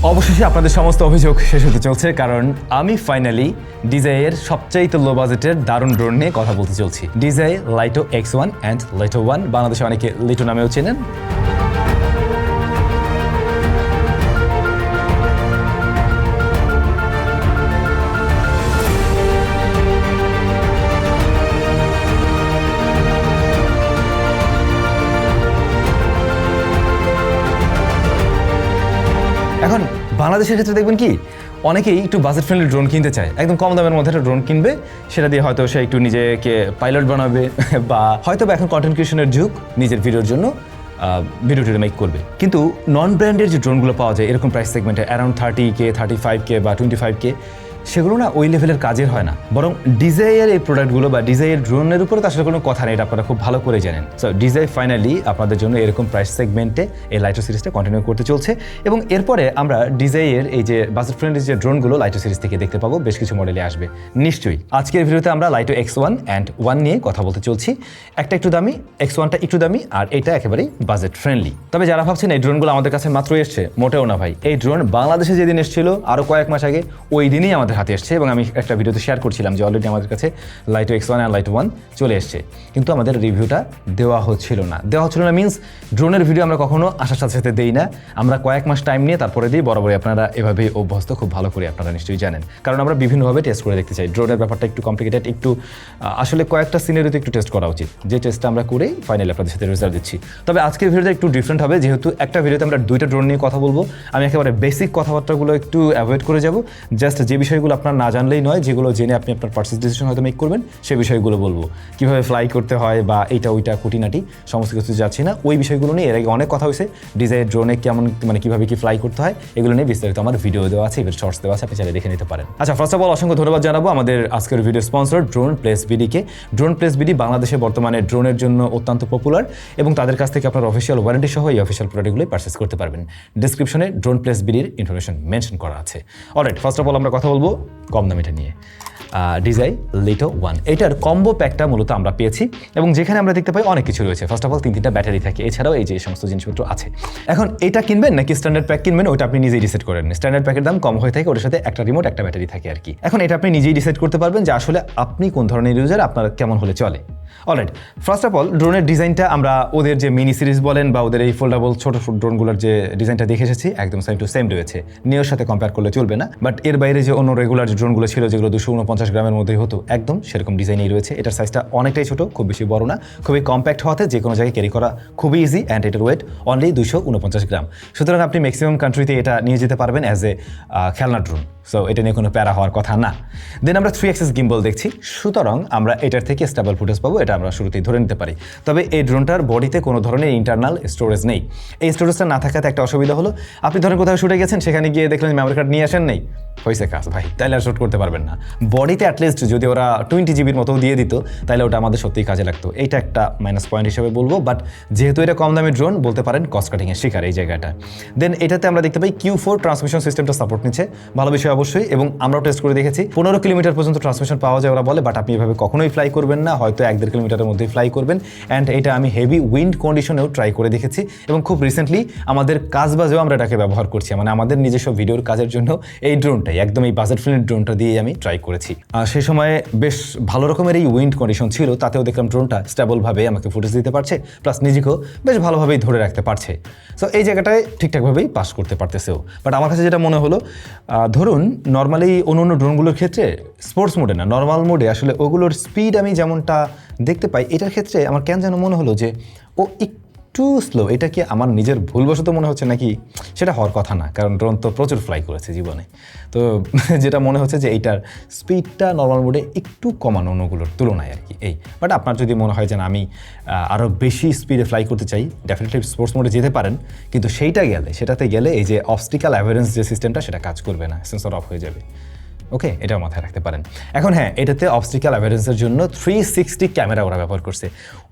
অবশেষে আপনাদের সমস্ত অভিযোগ শেষ হতে চলছে, কারণ আমি ফাইনালি ডিজাইয়ের সবচাইতে লো বাজেটের দারুণ ড্রোন নিয়ে কথা বলতে চলছি। ডিজাই লাইটো X1 অ্যান্ড লাইটো 1, বাংলাদেশে অনেকে লিটো নামেও চেনেন। এখন বাংলাদেশের ক্ষেত্রে দেখবেন কি অনেকেই একটু বাজেট ফ্রেন্ডলি ড্রোন কিনতে চায়, একদম কম দামের মধ্যে একটা ড্রোন কিনবে, সেটা দিয়ে হয়তো সে একটু নিজেকে পাইলট বানাবে বা হয়তো এখন কন্টেন্ট ক্রিয়েশনের যুগ, নিজের ভিডিওর জন্য ভিডিও মেক করবে। কিন্তু নন ব্র্যান্ডের যে ড্রোনগুলো পাওয়া যায় এরকম প্রাইস সেগমেন্টে অ্যারাউন্ড 30K, 35K বা 25K, সেগুলো না ওই লেভেলের কাজের হয় না, বরং ডিজাইয়ের এই প্রোডাক্টগুলো বা ডিজাইয়ের ড্রোনের উপরে তো আসলে কোনো কথা নেই, এটা আপনারা খুব ভালো করে জানেন। সো ডিজাই ফাইনালি আপনাদের জন্য এরকম প্রাইস সেগমেন্টে এই লাইটো সিরিজটা কন্টিনিউ করতে চলছে, এবং এরপরে আমরা ডিজাইয়ের এই যে বাজেট ফ্রেন্ডলি যে ড্রোনগুলো লাইটো সিরিজ থেকে দেখতে পাবো, বেশ কিছু মডেলে আসবে নিশ্চয়ই। আজকের ভিডিওতে আমরা লাইটো X1 অ্যান্ড 1 নিয়ে কথা বলতে চলছি। একটা একটু দামি, X1টা একটু দামি, আর এটা একেবারেই বাজেট ফ্রেন্ডলি। তবে যারা ভাবছেন এই ড্রোনগুলো আমাদের কাছে মাত্রই এসছে, মোটেও না ভাই। এই ড্রোন বাংলাদেশে যেদিন এসেছিল আরও কয়েক মাস আগে, ওই দিনই আমাদের হাতে এসছে, এবং আমি একটা ভিডিওতে শেয়ার করছিলাম যে অলরেডি আমাদের কাছে লাইটো X1 আর লাইটো 1 চলে এসছে, কিন্তু আমাদের রিভিউটা দেওয়া হচ্ছিল না মিনস ড্রোনের ভিডিও আমরা কখনো আসার সাথে সাথে দেই না, আমরা কয়েক মাস টাইম নিয়ে তারপরে দিই। বরাবরই আপনারা এভাবেই অভ্যস্ত, খুব ভালো করে আপনারা নিশ্চয়ই জানেন, কারণ আমরা বিভিন্নভাবে টেস্ট করে দেখতে চাই। ড্রোনের ব্যাপারটা একটু কমপ্লিকেটেড, একটু আসলে কয়েকটা সিনারিতে একটু টেস্ট করা উচিত, যে টেস্টটা আমরা করেই ফাইনালি আপনাদের সাথে রেজাল্ট দিচ্ছি। তবে আজকের ভিডিওটা একটু ডিফারেন্ট হবে, যেহেতু একটা ভিডিওতে আমরা দুইটা ড্রোন নিয়ে কথা বলবো। আমি একেবারে বেসিক কথাবার্তাগুলো একটু অ্যাভয়েড করে যাব, জাস্ট যে বিষয়গুলো আপনার না জানলেই নয়, যেগুলো জেনে আপনি আপনার পার্সেস ডিসিশন হয়তো মেক করবেন, সেই বিষয়গুলো বলবো। কীভাবে ফ্লাই করতে হয় বা এইটা ওইটা খুঁটিনাটি সমস্ত কিছু যাচ্ছি না, ওই বিষয়গুলো নিয়ে এর আগে অনেক কথা হয়েছে। ডিজাইন ড্রোনে কেমন কীভাবে কি ফ্লাই করতে হয় এগুলো নিয়ে বিস্তারিত আমার ভিডিও দেওয়া আছে, এবার শর্টস দেওয়া আছে, আপনি চাইলে দেখে নিতে পারেন। আচ্ছা, ফার্স্ট অফ অল অসংখ্য ধন্যবাদ জানাবো আমাদের আজকের ভিডিও স্পন্সর ড্রোন প্লেস বিডিকে। ড্রোন প্লেস বিডি বাংলাদেশে বর্তমানে ড্রোনের জন্য অত্যন্ত পপুলার, এবং তাদের কাছ থেকে আপনার অফিসিয়াল ওয়ারেন্টি সহ এই অফিসিয়াল প্রোডাক্টগুলোই পারচেস করতে পারবেন। ডিসক্রিপশনে ড্রোন প্লেস বিডির ইনফরমেশন মেনশন করা আছে। অলরাইট, ফার্স্ট অফ অল আমরা কথা বলবো কম দামিটা নিয়ে, ডিজাই লাইটো 1। এটার কম্বো প্যাকটা মূলত আমরা পেয়েছি, এবং যেখানে আমরা দেখতে পাই অনেক কিছু রয়েছে। ফার্স্ট অফ অল 3টা ব্যাটারি থাকে, এছাড়াও এই যে সমস্ত জিনিসপত্র আছে। এখন এটা কিনবেন নাকি স্ট্যান্ডার্ড প্যাক কিনবেন, ওটা আপনি নিজেই ডিসাইড করেন। স্ট্যান্ডার্ড প্যাকের দাম কম হয়ে থাকে, ওটার সাথে একটা রিমোট, একটা ব্যাটারি থাকে আর কি। এখন এটা আপনি নিজেই ডিসাইড করতে পারবেন যে আসলে আপনি কোন ধরনের ইউজার, আপনার কেমন হলে চলে। অলরাইট, ফার্স্ট অফ অল ড্রোনের ডিজাইনটা আমরা ওদের যে মিনি সিরিজ বলেন বা ওদের এই ফোল্ডেবল ছোট ড্রোনগুলোর যে ডিজাইনটা দেখে এসেছি, একদম সেম টু সেম রয়েছে। নিওর সাথে কম্পেয়ার করলে চলবে না, বাট এর বাইরে যে অন্য রেগুলার যে ড্রোনগুলো ছিল, যেগুলো 249 গ্রামের মধ্যেই হতো, একদম সেরকম ডিজাইনই রয়েছে। এটার সাইজটা অনেকটাই ছোট, খুব বেশি বড় না, খুবই কম্প্যাক্ট হওয়াতে যে কোনো জায়গায় ক্যারি করা খুবই ইজি, অ্যান্ড এটার ওয়েট অনলি 249 গ্রাম। সুতরাং আপনি ম্যাক্সিমাম কান্ট্রিতে এটা নিয়ে যেতে পারবেন অ্যাজ এ খেলনা ড্রোন। সো এটা নিয়ে কোনো প্যারা হওয়ার কথা না। দেন আমরা 3 অ্যাক্সিস গিম্বল দেখছি, সুতরাং আমরা এটার থেকে স্টেবল ফুটেজ পাবো, এটা আমরা শুরুতেই ধরে নিতে পারি। তবে এই ড্রোনটার বডিতে কোনো ধরনের ইন্টারনাল স্টোরেজ নেই। এই স্টোরেজটা না থাকাতে একটা অসুবিধা হলো, আপনি ধরেন কোথাও শুটে গেছেন, সেখানে গিয়ে দেখলেন মেমোরি কার্ড নিয়ে আসেন নেই, হয়েছে কাজ ভাই, তাইলে আর শুট করতে পারবেন না। বডিতে অ্যাটলিস্ট যদি ওরা 20 জিবির মতো দিয়ে দিত, তাহলে ওটা আমাদের সত্যিই কাজে লাগতো। এইটা একটা মাইনাস পয়েন্ট হিসেবে বলবো, বাট যেহেতু এটা কম দামি ড্রোন, বলতে পারেন কস্ট কাটিংয়ের শিকার এই জায়গাটা। দেন এটাতে আমরা দেখতে পাই Q4 ট্রান্সমিশন সিস্টেমটা সাপোর্ট নিচ্ছে, ভালো বিষয় অবশ্যই, এবং আমরাও টেস্ট করে দেখেছি 15 কিলোমিটার পর্যন্ত ট্রান্সমিশন পাওয়া যায় ওরা বলে, বাট আপনি এভাবে কখনোই ফ্লাই করবেন না, হয়তো 1-1.5 কিলোমিটারের মধ্যেই ফ্লাই করবেন। অ্যান্ড এটা আমি হেভি উইন্ড কন্ডিশনেও ট্রাই করে দেখেছি, এবং খুব রিসেন্টলি আমাদের কাজবাজেও আমরা এটাকে ব্যবহার করছি, মানে আমাদের নিজস্ব ভিডিওর কাজের জন্য এই ড্রোনটাই, একদম এই বাজেট ফ্রেন্ডলি ড্রোনটা দিয়ে আমি ট্রাই করেছি। সেই সময় বেশ ভালো রকমের এই উইন্ড কন্ডিশন ছিল, তাতেও দেখলাম ড্রোনটা স্টেবলভাবে আমাকে ফুটেজ দিতে পারছে, প্লাস নিজেকেও বেশ ভালোভাবেই ধরে রাখতে পারছে। সো এই জায়গাটায় ঠিকঠাকভাবেই পাস করতে পারতেছেও। বাট আমার কাছে যেটা মনে হলো, ধরুন নর্মালি অন্য ড্রোনগুলোর ক্ষেত্রে স্পোর্টস মোডে না, নর্মাল মোডে আসলে ওগুলোর স্পিড আমি যেমনটা দেখতে পাই, এটার ক্ষেত্রে আমার কেন যেন মনে হলো যে ও একটু স্লো। এটা কি আমার নিজের ভুলবশত মনে হচ্ছে নাকি? সেটা হওয়ার কথা না, কারণ ড্রোন তো প্রচুর ফ্লাই করেছে জীবনে। তো যেটা মনে হচ্ছে যে এইটার স্পিডটা নর্মাল মোডে একটু কমানো অন্যগুলোর তুলনায় আর কি, এই। বাট আপনার যদি মনে হয় যে না, আমি আরও বেশি স্পিডে ফ্লাই করতে চাই, ডেফিনেটলি স্পোর্টস মোডে যেতে পারেন, কিন্তু সেটাতে গেলে এই যে অবস্টিক্যাল অ্যাভারেন্স যে সিস্টেমটা, সেটা কাজ করবে না, সেন্সর অফ হয়ে যাবে। ওকে, এটাও মাথায় রাখতে পারেন। এখন হ্যাঁ, এটাতে অবস্টিক্যাল অ্যাভয়েডেন্সের জন্য 360 ক্যামেরা ওরা ব্যবহার করছে।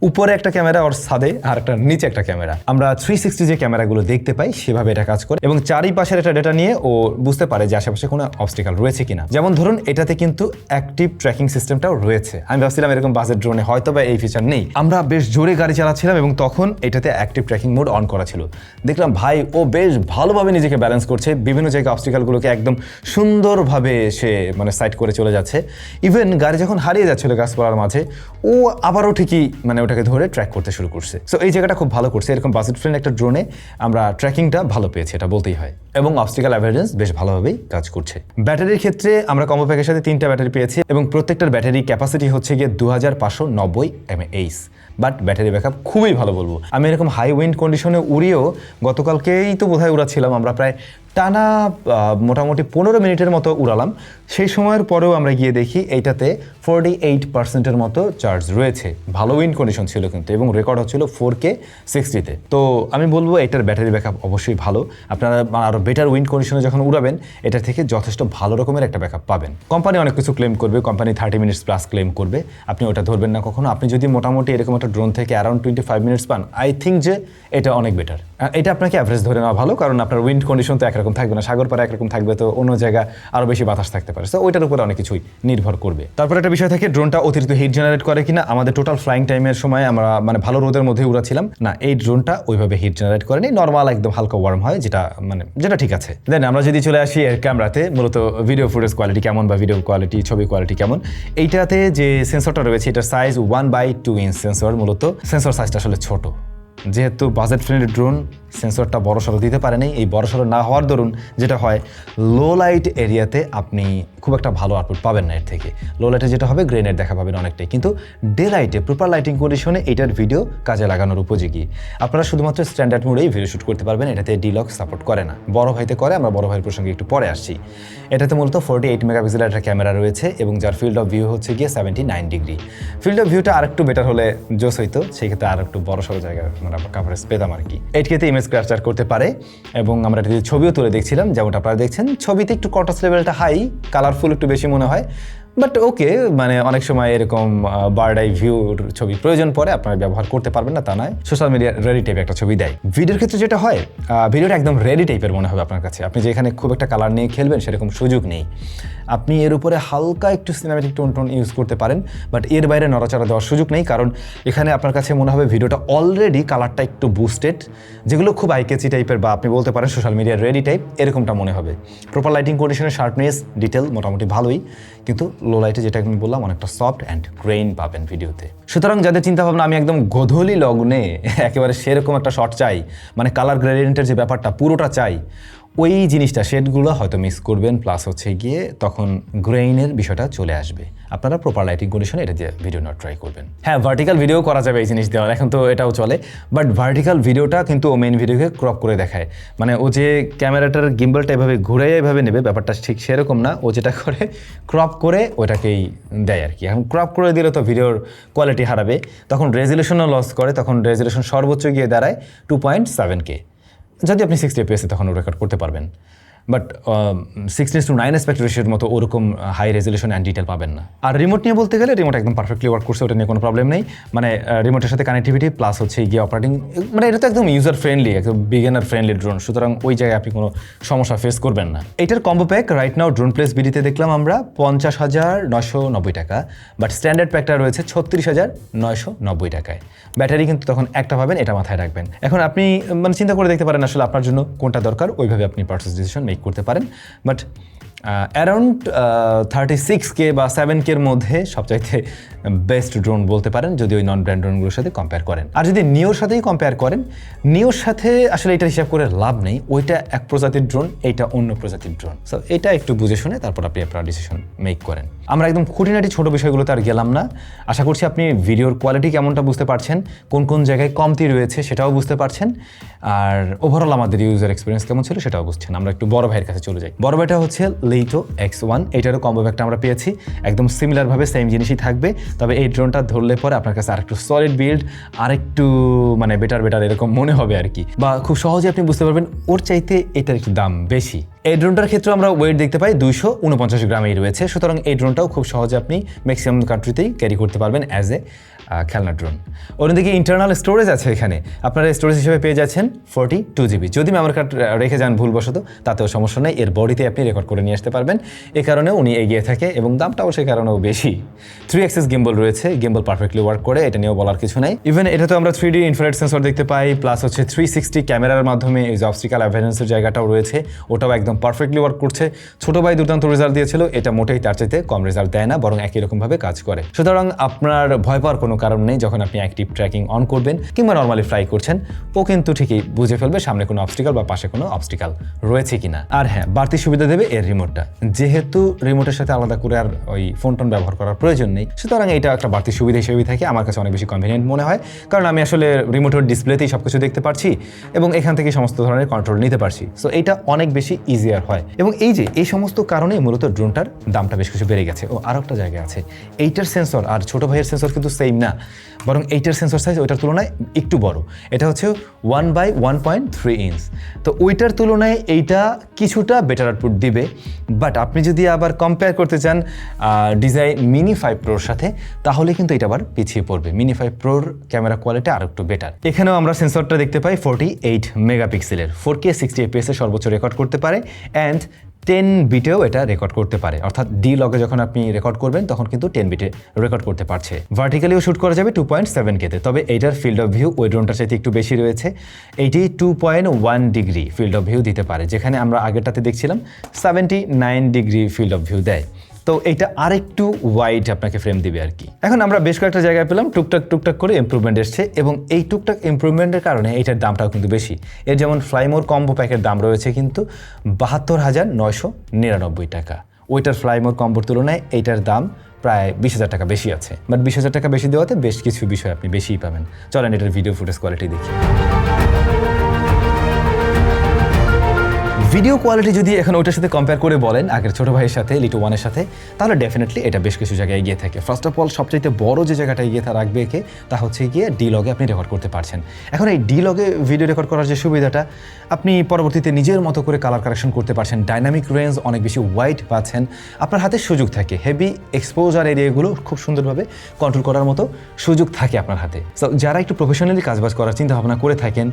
উপরে একটা ক্যামেরা ওর ছাদে আর একটা নিচে একটা ক্যামেরা। আমরা 360 যে ক্যামেরাগুলো দেখতে পাই সেভাবে এটা কাজ করে এবং চারিপাশের একটা ডেটা নিয়ে ও বুঝতে পারে যে আশেপাশে কোনো অবস্টিক্যাল রয়েছে কিনা। যেমন ধরুন এটাতে কিন্তু অ্যাক্টিভ ট্র্যাকিং সিস্টেমটাও রয়েছে। আমি ভাবছিলাম এরকম বাজেট ড্রোনে হয়তো বা এই ফিচার নেই। আমরা বেশ জোরে গাড়ি চালাচ্ছিলাম এবং তখন এটাতে অ্যাক্টিভ ট্র্যাকিং মোড অন করা ছিল। দেখলাম ভাই ও বেশ ভালোভাবে নিজেকে ব্যালেন্স করছে, বিভিন্ন জায়গায় অবস্টিক্যালগুলোকে একদম সুন্দরভাবে সে মানে সাইড করে চলে যাচ্ছে। ইভেন গাড়ি যখন হারিয়ে যাচ্ছিল গাছপালার মাঝে, ও আবারও ঠিকই মানে ওটাকে ধরে ট্র্যাক করতে শুরু করছে। সো এই জায়গাটা খুব ভালো করছে। এরকম বাজেট ফ্রেন্ড একটা ড্রোনে আমরা ট্র্যাকিংটা ভালো পেয়েছি, এটা বলতেই হয়। এবং অবস্টিক্যাল অ্যাভয়েডেন্স বেশ ভালোভাবেই কাজ করছে। ব্যাটারির ক্ষেত্রে আমরা কম্বো প্যাকের সাথে 3টা ব্যাটারি পেয়েছি এবং প্রত্যেকটার ব্যাটারি ক্যাপাসিটি হচ্ছে গিয়ে 2590 mAh। বাট ব্যাটারি ব্যাকআপ খুবই ভালো বলবো। আমি এরকম হাই উইন্ড কন্ডিশনে উড়িয়েও গতকালকেই তো বোধহয় উড়াচ্ছিলাম, আমরা প্রায় টানা মোটামুটি 15 মিনিটের মতো উড়ালাম। সেই সময়ের পরেও আমরা গিয়ে দেখি এইটাতে 48%-এর মতো চার্জ রয়েছে। ভালো উইন্ড কন্ডিশন ছিল কিন্তু, এবং রেকর্ড হচ্ছিল 4K 60-তে। তো আমি বলবো এটার ব্যাটারি ব্যাকআপ অবশ্যই ভালো। আপনারা আরও বেটার উইন্ড কন্ডিশনে যখন উড়াবেন এটা থেকে যথেষ্ট ভালো রকমের একটা ব্যাকআপ পাবেন। কোম্পানি অনেক কিছু ক্লেম করবে, কোম্পানি 30 মিনিটস প্লাস ক্লেম করবে, আপনি ওটা ধরবেন না কখনো। আপনি যদি মোটামুটি এরকম একটা ড্রোন থেকে অ্যারাউন্ড 25 মিনিটস পান, আই থিঙ্ক যে এটা অনেক বেটার। এটা আপনাকে অ্যাভারেজ ধরে নেওয়া ভালো, কারণ আপনার উইন্ড কন্ডিশন তো একরকম থাকবে না, সাগর পাড়ে একরকম থাকবে, তো অন্য জায়গা আরও বেশি বাতাস থাকতে পারে। সো ওইটার উপরে অনেক কিছুই নির্ভর করবে। তারপর একটা বিষয় থাকে ড্রোনটা অতিরিক্ত হিট জেনারেট করে কিনা। আমাদের টোটাল ফ্লাইং টাইমের সময় আমরা মানে ভালো রোদের মধ্যে উড়াচ্ছিলাম না, এই ড্রোনটা ওইভাবে হিট জেনারেট করেনি, নর্মাল একদম হালকা ওয়ার্ম হয়, যেটা ঠিক আছে। দেন আমরা যদি চলে আসি এর ক্যামেরাতে, মূলত ভিডিও ফুটেজ কোয়ালিটি কেমন বা ভিডিও কোয়ালিটি ছবি কোয়ালিটি কেমন। এইটাতে যে সেন্সরটা রয়েছে এটার সাইজ 1/2 ইঞ্চ সেন্সর। মূলত সেন্সর সাইজটা আসলে ছোট, যেহেতু বাজেট ফ্রেন্ডলি ড্রোন সেন্সরটা বড়সড় দিতে পারেনি। এই বড়সড় না হওয়ার দরুন যেটা হয়, লো লাইট এরিয়াতে আপনি খুব একটা ভালো আউটপুট পাবেন না এর থেকে। লো লাইটে যেটা হবে গ্রেনেড দেখা পাবেন অনেকটাই, কিন্তু ডে লাইটে প্রপার লাইটিং কন্ডিশনে এটার ভিডিও কাজে লাগানোর উপযোগী। আপনারা শুধুমাত্র স্ট্যান্ডার্ড মোডেই ভিডিও শ্যুট করতে পারবেন, এটাতে ডিলক সাপোর্ট করে না। বড় ভাইতে করে, আমরা বড় ভাইয়ের প্রসঙ্গে একটু পরে আসছি। এটাতে মূলত 48 মেগাপিক্সেলের একটা ক্যামেরা রয়েছে এবং যার ফিল্ড অফ ভিউ হচ্ছে গিয়ে 79 ডিগ্রি। ফিল্ড অফ ভিউটা আরেকটু বেটার হলে জোস হইতো, সেই ক্ষেত্রে আর একটু বড়সড় জায়গা মানে কাভারেজ পেতাম আর কি। 8K-তে ইমেজ ক্যাপচার করতে পারে এবং আমরা এটাতে ছবিও তুলে দেখছিলাম, যেমনটা আপনারা দেখছেন। ছবিতে একটু কন্ট্রাস্ট লেভেলটা হাই, কালারফুল একটু বেশি মনে হয়, বাট ওকে, মানে অনেক সময় এরকম বার্ড আই ভিউর ছবি প্রয়োজন পড়ে, আপনারা ব্যবহার করতে পারবেন না তা নয়। সোশ্যাল মিডিয়া রেডি টাইপের একটা ছবি দেয়। ভিডিওর ক্ষেত্রে যেটা হয়, ভিডিওটা একদম রেডি টাইপের মনে হবে আপনার কাছে। আপনি যেখানে খুব একটা কালার নিয়ে খেলবেন সেরকম সুযোগ নেই। আপনি এর উপরে হালকা একটু সিনেম্যাটিক টোন ইউজ করতে পারেন, বাট এর বাইরে নড়াচড়া দেওয়ার সুযোগ নেই, কারণ এখানে আপনার কাছে মনে হবে ভিডিওটা অলরেডি কালারটা একটু বুস্টেড, যেগুলো খুব আইকেচি টাইপের বা আপনি বলতে পারেন সোশ্যাল মিডিয়ার রেডি টাইপ, এরকমটা মনে হবে। প্রপার লাইটিং কন্ডিশনের শার্পনেস ডিটেল মোটামুটি ভালোই, কিন্তু লো লাইটে যেটা আমি বললাম অনেকটা সফট অ্যান্ড গ্রেইন পাবেন ভিডিওতে। সুতরাং যাদের চিন্তাভাবনা আমি একদম গোধূলি লগ্নে একেবারে সেরকম একটা শট চাই, মানে কালার গ্রেডিয়েন্টের যে ব্যাপারটা পুরোটা চাই, ওই জিনিসটা শেডগুলো হয়তো মিস করবেন। প্লাস হচ্ছে গিয়ে তখন গ্রেইনের বিষয়টা চলে আসবে। আপনারা প্রপার লাইটিং কন্ডিশনে এটা দিয়ে ভিডিও নেওয়ার ট্রাই করবেন। হ্যাঁ, ভার্টিক্যাল ভিডিও করা যাবে এই জিনিস দেওয়ার, এখন তো এটাও চলে, বাট ভার্টিক্যাল ভিডিওটা কিন্তু ও মেইন ভিডিওকে ক্রপ করে দেখায়। মানে ও যে ক্যামেরাটার গিম্বলটা এভাবে ঘুরে এভাবে নেবে, ব্যাপারটা ঠিক সেরকম না। ও যেটা করে ক্রপ করে ওটাকেই দেয় আর কি। এখন ক্রপ করে দিলে তো ভিডিওর কোয়ালিটি হারাবে, তখন রেজুলেশনও লস করে, তখন রেজুলেশন সর্বোচ্চ গিয়ে দাঁড়ায় 2.7K। যদি আপনি 60 FPS তখন রেকর্ড করতে পারবেন, বাট 16:9 অ্যাসপেক্ট রেশিওর মতো ওরকম হাই রেজুলেশন অ্যান্ড ডিটেল পাবেন না। আর রিমোট নিয়ে বলতে গেলে রিমোট একদম পারফেক্টলি ওয়ার্ক করছে, ওটা নিয়ে কোনো প্রবলেম নেই। মানে রিমোটের সাথে কানেক্টিভিটি প্লাস হচ্ছে গিয়ে অপারেটিং, মানে এটা তো একদম ইউজার ফ্রেন্ডলি, একদম বিগিনার ফ্রেন্ডলি ড্রোন, সুতরাং ওই জায়গায় আপনি কোনো সমস্যা ফেস করবেন না। এটার combo pack right now drone place বিডিতে দেখলাম আমরা 50,990 টাকা, বাট স্ট্যান্ডার্ড প্যাকটা রয়েছে 36,990 টাকায়। ব্যাটারি কিন্তু তখন একটা পাবেন, এটা মাথায় রাখবেন। এখন আপনি মানে চিন্তা করে দেখতে পারেন আসলে আপনার জন্য কোনটা দরকার, ওইভাবে আপনি পারচেস ডিসিশন মেক করতে পারেন। বাট অ্যারাউন্ড 36K বা 7K-র মধ্যে সবচাইতে বেস্ট ড্রোন বলতে পারেন, যদি ওই নন ব্র্যান্ড ড্রোনগুলোর সাথে কম্পেয়ার করেন। আর যদি নিওর সাথেই কম্পেয়ার করেন, নিওর সাথে আসলে এটা হিসাব করে লাভ নেই, ওইটা এক প্রজাতির ড্রোন, এইটা অন্য প্রজাতির ড্রোন। সো এটা একটু বুঝে শুনে তারপর আপনি আপনার ডিসিশন মেক করেন। আমরা একদম খুঁটিনাটি ছোটো বিষয়গুলোতে আর গেলাম না। আশা করছি আপনি ভিডিওর কোয়ালিটি কেমনটা বুঝতে পারছেন, কোন কোন জায়গায় কমতি রয়েছে সেটাও বুঝতে পারছেন, আর ওভারঅল আমাদের ইউজার এক্সপিরিয়েন্স কেমন ছিল সেটাও বুঝছেন। আমরা একটু বড় ভাইয়ের কাছে চলে যাই। বড় ভাইটা হচ্ছে লিটো X1, এটারও কম্বো প্যাকটা আমরা পেয়েছি, একদম সিমিলারভাবে সেম জিনিসই থাকবে। তবে এই ড্রোনটা ধরলে পরে আপনার কাছে আরেকটু সলিড বিল্ড, আরেকটু মানে বেটার এরকম মনে হবে আর কি, বা খুব সহজে আপনি বুঝতে পারবেন ওর চাইতে এটার একটু দাম বেশি। এই ড্রোনটার ক্ষেত্রে আমরা ওয়েট দেখতে পাই 249 গ্রামেই রয়েছে, সুতরাং এই ড্রোনটাও খুব সহজে আপনি ম্যাক্সিমাম কান্ট্রিতেই ক্যারি করতে পারবেন অ্যাজ এ খেলনা ড্রোন। অন্যদিকে ইন্টারনাল স্টোরেজ আছে এখানে, আপনারা স্টোরেজ হিসেবে পেয়ে যাচ্ছেন 42 GB। যদি মেমোরি কার্ড রেখে যান ভুলবশত তাতেও সমস্যা নেই, এর বডিতে আপনি রেকর্ড করে নিয়ে আসতে পারবেন। এ কারণে উনি এগিয়ে থাকে এবং দামটাও সে কারণেও বেশি। 3 অ্যাক্সিস গিম্বল রয়েছে, গিম্বল পারফেক্টলি ওয়ার্ক করে, এটা নিয়েও বলার কিছু নাই। ইভেন এটাতে আমরা 3D ইনফ্রারেড সেন্সর দেখতে পাই, প্লাস হচ্ছে 360 ক্যামেরার মাধ্যমে এই যে অবস্টিক্যাল অ্যাভয়েডেন্সের জায়গাটাও রয়েছে, ওটাও একদম পারফেক্টলি ওয়ার্ক করছে। ছোট ভাই দুর্দান্ত রেজাল্ট দিয়েছিল, এটা মোটেই তার চাইতে কম রেজাল্ট দেয় না, বরং একই রকমভাবে কাজ করে। সুতরাং আপনার ভয় পাওয়ার কোনো কারণ নেই। যখন আপনি অ্যাক্টিভ ট্র্যাকিং অন করবেন কিংবা নর্মালি ফ্লাই করছেন, ও কিন্তু ঠিকই বুঝে ফেলবে সামনে কোনো অবস্টিক্যাল বা পাশে কোনো অবস্টিক্যাল রয়েছে কিনা। আর হ্যাঁ, বাড়তি সুবিধা দেবে এর রিমোটটা, যেহেতু রিমোটের সাথে আলাদা করে আর ওই ফোন টোন ব্যবহার করার প্রয়োজন নেই, সুতরাং এটা একটা বাড়তি সুবিধা হিসেবেই থাকে। আমার কাছে অনেক বেশি কনভিনিয়েন্ট মনে হয়, কারণ আমি আসলে রিমোটের ডিসপ্লেতেই সবকিছু দেখতে পারছি এবং এখান থেকে সমস্ত ধরনের কন্ট্রোল নিতে পারছি। সো এটা অনেক বেশি ইজিয়ার হয় এবং এই সমস্ত কারণে মূলত ড্রোনটার দামটা বেশ কিছু বেড়ে গেছে। ও আর একটা জায়গা আছে, এইটার সেন্সর আর ছোট ভাইয়ের সেন্সর কিন্তু সেম না, বরং এইটার সেন্সর সাইজ ওইটার তুলনায় একটু বড়। এটা হচ্ছে 1/1.3 ইঞ্চ। তো ওইটার তুলনায় এইটা কিছুটা বেটার আউটপুট দিবে, বাট আপনি যদি আবার কম্পেয়ার করতে চান ডিজাই মিনি 5 প্রোর সাথে, তাহলে কিন্তু এটা আবার পিছিয়ে পড়বে। মিনি 5 প্রোর ক্যামেরা কোয়ালিটি আর একটু বেটার। এখানেও আমরা সেন্সরটা দেখতে পাই 48 মেগাপিক্সেলের, 4K 60 FPS এ সর্বোচ্চ রেকর্ড করতে পারে, অ্যান্ড 10 বিটেও এটা রেকর্ড করতে পারে। অর্থাৎ ডি লগে যখন আপনি রেকর্ড করবেন তখন কিন্তু 10 বিটে রেকর্ড করতে পারছে। ভার্টিক্যালিও শুট করা যাবে 2.7K তে। তবে এইটার ফিল্ড অফ ভিউ ওই ড্রোনটার চাইতে একটু বেশি রয়েছে, এইটি 2.1 ডিগ্রি ফিল্ড অফ ভিউ দিতে পারে, যেখানে আমরা আগেরটাতে দেখছিলাম 79 ডিগ্রি ফিল্ড অফ ভিউ দেয়। তো এইটা আরেকটু ওয়াইড আপনাকে ফ্রেম দিবে আর কি। এখন আমরা বেশ কয়েকটা জায়গায় পেলাম টুকটাক করে ইমপ্রুভমেন্ট এসছে, এবং এই টুকটাক ইমপ্রুভমেন্টের কারণে এইটার দামটাও কিন্তু বেশি। এর যেমন ফ্লাইমোর কম্বো প্যাকের দাম রয়েছে কিন্তু 72,999 টাকা। ওইটার ফ্লাইমোর কম্বোর তুলনায় এইটার দাম প্রায় 20,000 টাকা বেশি আছে, বাট 20,000 টাকা বেশি দেওয়াতে বেশ কিছু বিষয় আপনি বেশিই পাবেন। চলেন এটার ভিডিও ফুটেজ কোয়ালিটি দেখি। ভিডিও কোয়ালিটি যদি এখন ওইটার সাথে কম্পেয়ার করে বলেন আগের ছোট ভাইয়ের সাথে, লিটো 1-এর সাথে, তাহলে ডেফিনেটলি এটা বেশ কিছু জায়গায় এগিয়ে থাকে। ফার্স্ট অফ অল সবচাইতে বড় যে জায়গাটা এগিয়ে রাখবে একে, তা হচ্ছে গিয়ে ডি লগে আপনি রেকর্ড করতে পারছেন। এখন এই ডি লগে ভিডিও রেকর্ড করার যে সুবিধাটা, আপনি পরবর্তীতে নিজের মতো করে কালার কারেকশন করতে পারছেন, ডাইনামিক রেঞ্জ অনেক বেশি ওয়াইড পাচ্ছেন, আপনার হাতে সুযোগ থাকে হেভি এক্সপোজার এরিয়াগুলো খুব সুন্দরভাবে কন্ট্রোল করার মতো সুযোগ থাকে আপনার হাতে। সো যারা একটু প্রফেশনালি কাজবাজ করার চিন্তা ভাবনা করে থাকেন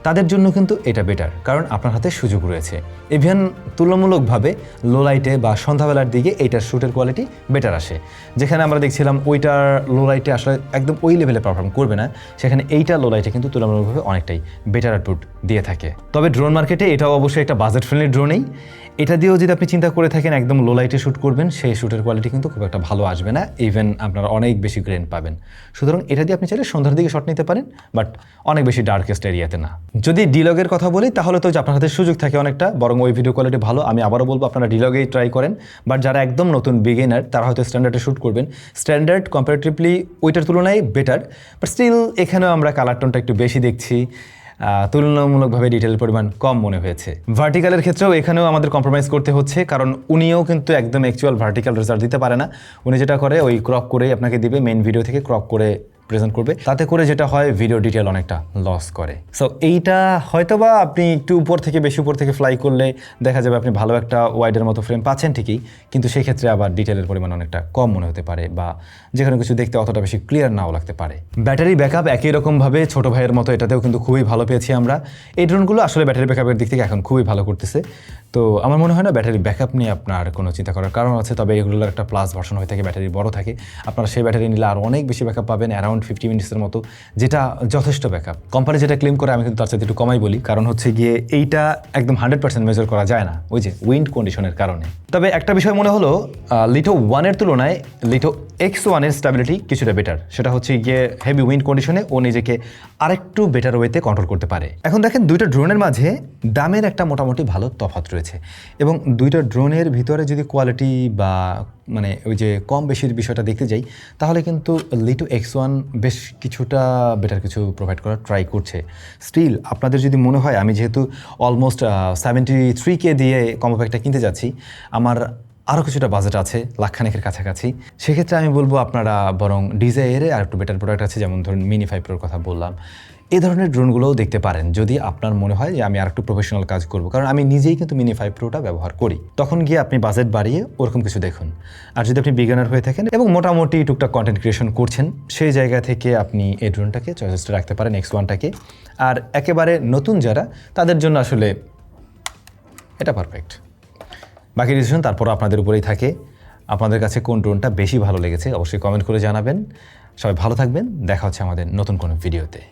তাদের জন্য কিন্তু এটা বেটার, কারণ আপনার হাতে সুযোগ রয়েছে। ইভেন তুলনামূলকভাবে লো লাইটে বা সন্ধ্যাবেলার দিকে এইটার শ্যুটের কোয়ালিটি বেটার আসে। যেখানে আমরা দেখছিলাম ওইটার লো লাইটে আসলে একদম ওই লেভেলে পারফর্ম করবে না, সেখানে এইটা লো লাইটে কিন্তু তুলনামূলকভাবে অনেকটাই বেটার আউটপুট দিয়ে থাকে। তবে ড্রোন মার্কেটে এটাও অবশ্যই একটা বাজেট ফ্রেন্ডলি ড্রোনেই। এটা দিয়েও যদি আপনি চিন্তা করে থাকেন একদম লো লাইটে শ্যুট করবেন, সেই শ্যুটের কোয়ালিটি কিন্তু খুব একটা ভালো আসবে না, ইভেন আপনারা অনেক বেশি গ্রেন পাবেন। সুতরাং এটা দিয়ে আপনি চাইলে সন্ধ্যার দিকে শট নিতে পারেন, বাট অনেক বেশি ডার্কেস্ট এরিয়াতে না। যদি ডিলগের কথা বলি তাহলে তো আপনার হাতে সুযোগ থাকে অনেকটা, বরং ওই ভিডিও কোয়ালিটি ভালো। আমি আবারও বলবো আপনারা ডিলগেই ট্রাই করেন, বাট যারা একদম নতুন বিগিনার তারা হয়তো স্ট্যান্ডার্ডে শ্যুট করবেন। স্ট্যান্ডার্ড কম্পারেটিভলি ওইটার তুলনায় বেটার, বাট স্টিল এখানেও আমরা কালার টোনটা একটু বেশি দেখছি, তুলনামূলকভাবে ডিটেলের পরিমাণ কম মনে হয়েছে। ভার্টিক্যালের ক্ষেত্রেও এখানেও আমাদের কম্প্রোমাইজ করতে হচ্ছে, কারণ উনিও কিন্তু একদম অ্যাকচুয়াল ভার্টিক্যাল রেজাল্ট দিতে পারে না। উনি যেটা করে ওই ক্রপ করেই আপনাকে দিবে, মেইন ভিডিও থেকে ক্রপ করে প্রেজেন্ট করবে, তাতে করে যেটা হয় ভিডিও ডিটেল অনেকটা লস করে। সো এইটা হয়তোবা আপনি একটু উপর থেকে ফ্লাই করলে দেখা যাবে আপনি ভালো একটা ওয়াইডের মতো ফ্রেম পাচ্ছেন ঠিকই, কিন্তু সেই ক্ষেত্রে আবার ডিটেলের পরিমাণ অনেকটা কম মনে হতে পারে, বা যেখানে কিছু দেখতে অতটা বেশি ক্লিয়ার নাও লাগতে পারে। ব্যাটারি ব্যাকআপ একই রকমভাবে ছোট ভাইয়ের মতো এটাতেও কিন্তু খুবই ভালো পেয়েছি আমরা। এই ড্রোনগুলো আসলে ব্যাটারি ব্যাকআপের দিক থেকে এখন খুবই ভালো করতেছে। তো আমার মনে হয় না ব্যাটারি ব্যাকআপ নিয়ে আপনার কোনো চিন্তা করার কারণ আছে, তবে এগুলোর একটা প্লাস ভার্সন হয়ে থাকে, ব্যাটারি বড় থাকে, আপনারা সেই ব্যাটারি নিলে আর অনেক বেশি ব্যাকআপ পাবেন, অ্যারাউন্ড 50 মিনিটসের মতো, যেটা যথেষ্ট ব্যাকআপ। কোম্পানি যেটা ক্লেম করে আমি কিন্তু তার সাথে একটু কমাই বলি, কারণ হচ্ছে গিয়ে এইটা একদম 100% মেজার করা যায় না ওই যে উইন্ড কন্ডিশনের কারণে। তবে একটা বিষয় মনে হলো লিটো 1-এর তুলনায় লিটো X1-এর স্টেবিলিটি কিছুটা বেটার, সেটা হচ্ছে গিয়ে হেভি উইন্ড কন্ডিশনে ও নিজেকে আরেকটু বেটার ওয়েতে কন্ট্রোল করতে পারে। এখন দেখেন দুইটা ড্রোনের মাঝে দামের একটা মোটামুটি ভালো তফাৎ রয়েছে। করেছে। এবং দুইটা ড্রোনের ভিতরে যদি কোয়ালিটি বা মানে ওই যে কম বেশির বিষয়টা দেখতে যাই, তাহলে কিন্তু লিটু X1 বেশ কিছুটা বেটার কিছু প্রোভাইড করার ট্রাই করছে। স্টিল আপনাদের যদি মনে হয়, আমি যেহেতু অলমোস্ট 73K দিয়ে কম্বো প্যাকটা কিনতে যাচ্ছি, আমার আরও কিছুটা বাজেট আছে লাখখানেকের কাছাকাছি, সেক্ষেত্রে আমি বলবো আপনারা বরং ডিজায়ারে আর একটু বেটার প্রোডাক্ট আছে, যেমন ধরুন মিনি 5 প্রোর কথা বললাম, এই ধরনের ড্রোনগুলোও দেখতে পারেন যদি আপনার মনে হয় যে আমি আর একটু প্রফেশনাল কাজ করব। কারণ আমি নিজেই কিন্তু মিনি 5 প্রোটা ব্যবহার করি। তখন গিয়ে আপনি বাজেট বাড়িয়ে ওরকম কিছু দেখুন। আর যদি আপনি বিগিনার হয়ে থাকেন এবং মোটামুটি টুকটাক কন্টেন্ট ক্রিয়েশন করছেন, সেই জায়গা থেকে আপনি এই ড্রোনটাকে চয়েসটা রাখতে পারেন, X1টাকে। আর একেবারে নতুন যারা, তাদের জন্য আসলে এটা পারফেক্ট। বাকি ডিসিশন তারপর আপনাদের উপরেই থাকে। আপনাদের কাছে কোন ড্রোনটা বেশি ভালো লেগেছে অবশ্যই কমেন্ট করে জানাবেন। সবাই ভালো থাকবেন, দেখা হচ্ছে আমাদের নতুন কোনো ভিডিওতে।